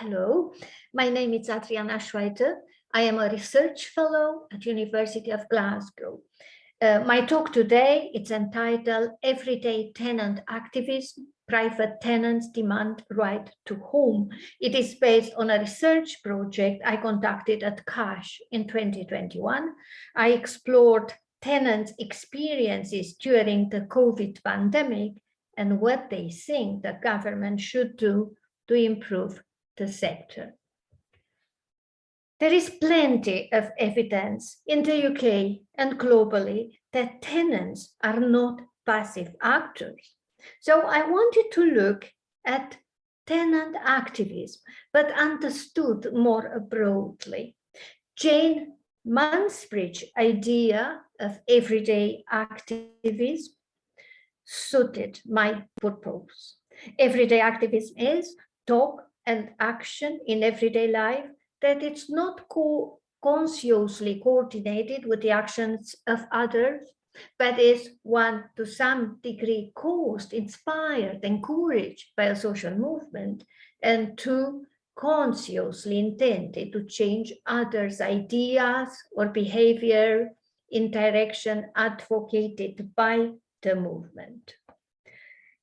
Hello, my name is Adriana. I am a research fellow at University of Glasgow. My talk today is entitled Everyday Tenant Activism, Private Tenants Demand Right to Home. It is based on a research project I conducted at CASH in 2021. I explored tenants' experiences during the COVID pandemic and what they think the government should do to improve the sector. There is plenty of evidence in the UK and globally that tenants are not passive actors. So I wanted to look at tenant activism, but understood more broadly. Jane Mansbridge's idea of everyday activism suited my purpose. Everyday activism is talk and action in everyday life that it's not consciously coordinated with the actions of others, but is one to some degree caused, inspired, encouraged by a social movement, and two, consciously intended to change others' ideas or behavior in direction advocated by the movement.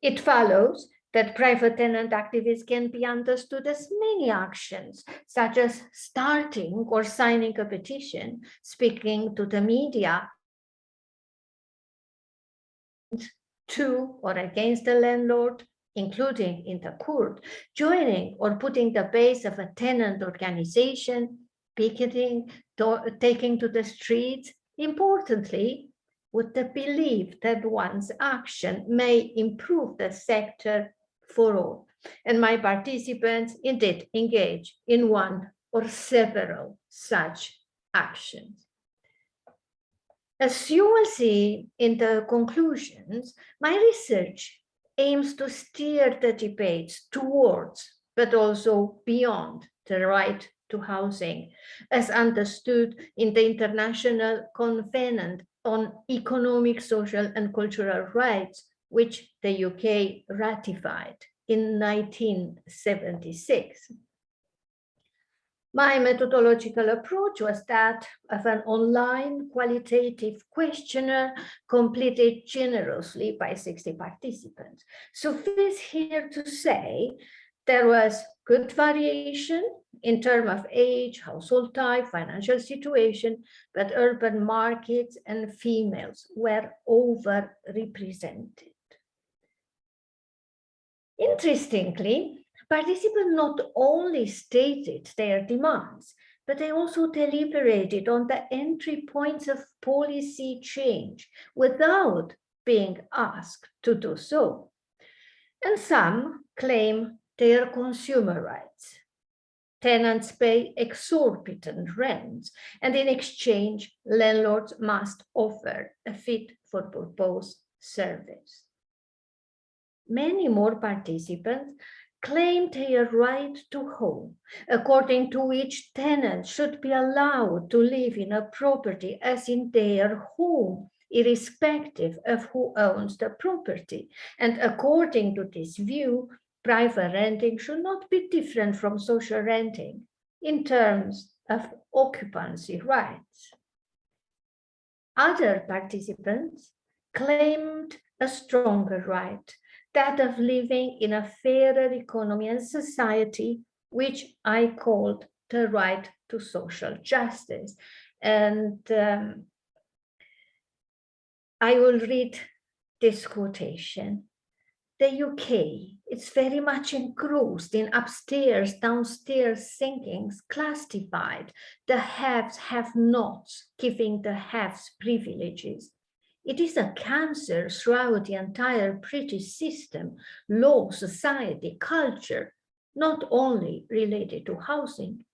It follows that private tenant activism can be understood as many actions, such as starting or signing a petition, speaking to the media, to or against the landlord, including in the court, joining or putting the base of a tenant organization, picketing, taking to the streets, importantly, with the belief that one's action may improve the sector for all. And my participants indeed engage in one or several such actions. As you will see in the conclusions, my research aims to steer the debates towards, but also beyond, the right to housing, as understood in the International Covenant on Economic, Social and Cultural Rights, which the UK ratified in 1976. My methodological approach was that of an online qualitative questionnaire completed generously by 60 participants. Suffice here to say, there was good variation in terms of age, household type, financial situation, but urban markets and females were overrepresented. Interestingly, participants not only stated their demands, but they also deliberated on the entry points of policy change without being asked to do so. And some claim their consumer rights. Tenants pay exorbitant rents, and in exchange, landlords must offer a fit-for-purpose service. Many more participants claim their right to home, according to which tenants should be allowed to live in a property as in their home, irrespective of who owns the property. And according to this view, private renting should not be different from social renting in terms of occupancy rights. Other participants claimed a stronger right, that of living in a fairer economy and society, which I called the right to social justice. And I will read this quotation. The UK is very much engrossed in upstairs, downstairs thinkings, classified the haves, have-nots, giving the haves privileges. It is a cancer throughout the entire British system, law, society, culture, not only related to housing.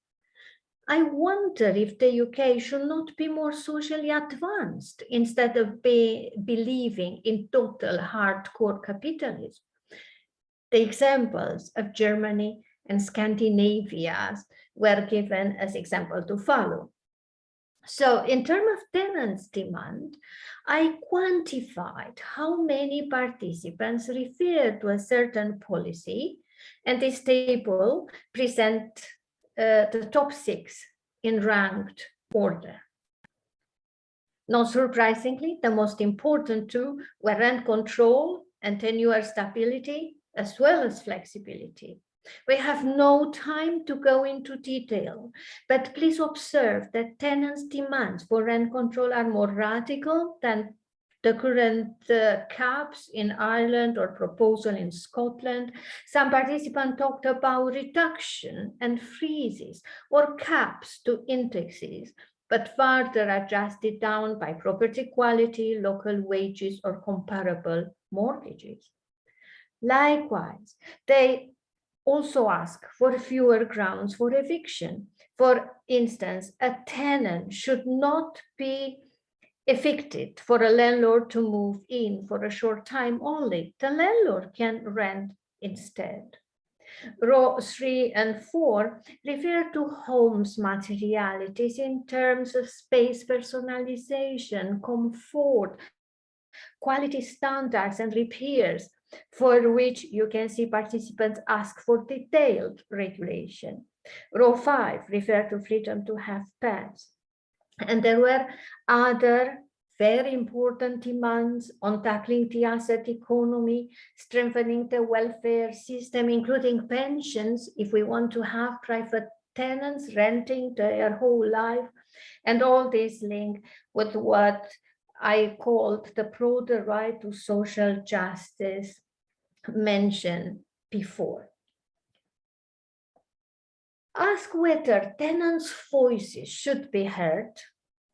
I wonder if the UK should not be more socially advanced instead of believing in total hardcore capitalism. The examples of Germany and Scandinavia were given as example to follow. So in terms of tenants' demand, I quantified how many participants referred to a certain policy And this table presents the top 6 in ranked order. Not surprisingly, the most important two were rent control and tenure stability, as well as flexibility. We have no time to go into detail, but please observe that tenants' demands for rent control are more radical than the current caps in Ireland or proposal in Scotland. Some participants talked about reduction and freezes or caps to indexes, but further adjusted down by property quality, local wages, or comparable mortgages. Likewise, they also ask for fewer grounds for eviction. For instance, a tenant should not be evicted for a landlord to move in for a short time only. The landlord can rent instead. Row 3 and 4 refer to homes materialities in terms of space personalization, comfort, quality standards, and repairs, for which you can see participants ask for detailed regulation. Row 5 refer to freedom to have pets. And there were other very important demands on tackling the asset economy, strengthening the welfare system, including pensions, if we want to have private tenants renting their whole life, and all this linked with what I called the broader right to social justice mentioned before. Ask whether tenants' voices should be heard,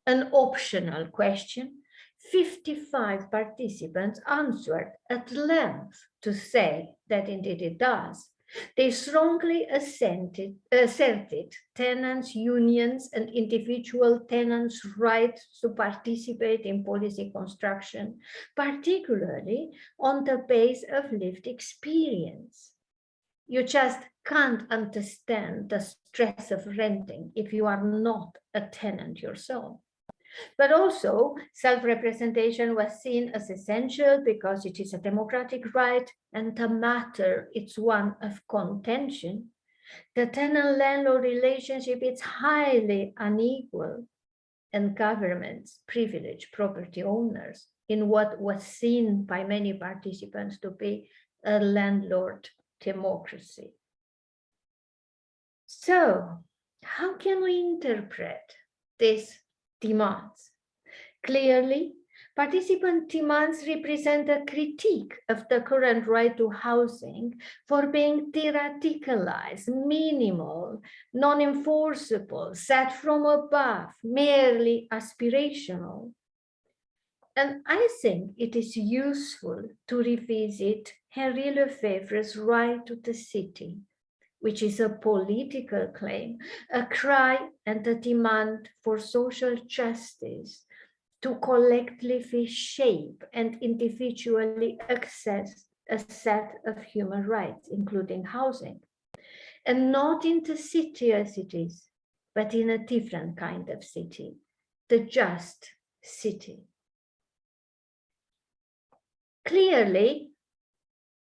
an optional question. 55 participants answered at length to say that indeed it does. They strongly asserted tenants' unions and individual tenants' rights to participate in policy construction, particularly on the base of lived experience. You just can't understand the stress of renting if you are not a tenant yourself. But also, self-representation was seen as essential because it is a democratic right and the matter it's one of contention. The tenant-landlord relationship is highly unequal, and governments privilege property owners in what was seen by many participants to be a landlord democracy. So, how can we interpret these demands? Clearly, participant demands represent a critique of the current right to housing for being de-radicalized, minimal, non-enforceable, set from above, merely aspirational. And I think it is useful to revisit Henri Lefebvre's right to the city, which is a political claim, a cry and a demand for social justice to collectively shape and individually access a set of human rights, including housing. And not in the city as it is, but in a different kind of city, the just city. Clearly,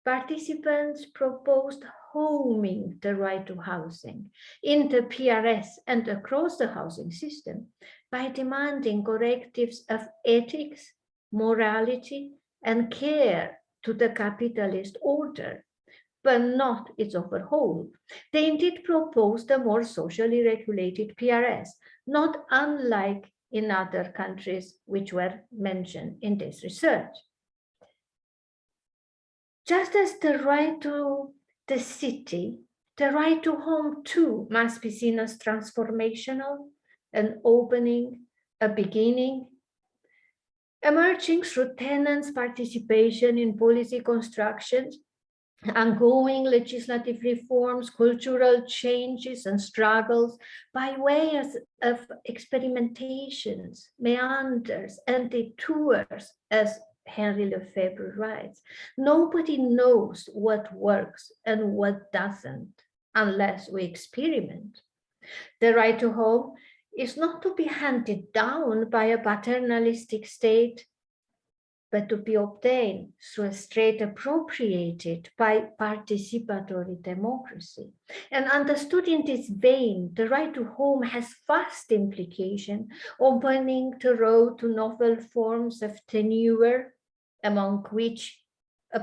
participants proposed homing the right to housing in the PRS and across the housing system by demanding correctives of ethics, morality, and care to the capitalist order, but not its overhaul. They indeed proposed a more socially regulated PRS, not unlike in other countries which were mentioned in this research. Just as the right to the city, the right to home too must be seen as transformational, an opening, a beginning, emerging through tenants' participation in policy constructions, ongoing legislative reforms, cultural changes and struggles by way of experimentations, meanders, and detours, as Henri Lefebvre writes. Nobody knows what works and what doesn't unless we experiment. The right to home is not to be handed down by a paternalistic state, but to be obtained through a straight appropriated by participatory democracy. And understood in this vein, the right to home has vast implication, opening the road to novel forms of tenure, among which a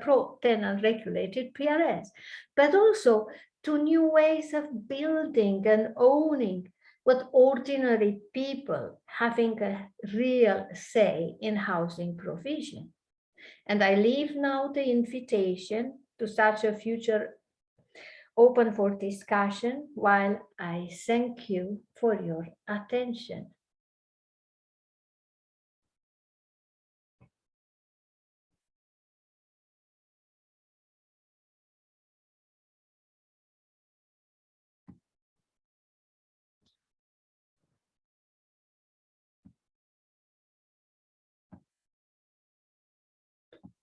pro-tenant regulated PRS, but also to new ways of building and owning with ordinary people having a real say in housing provision. And I leave now the invitation to such a future open for discussion while I thank you for your attention.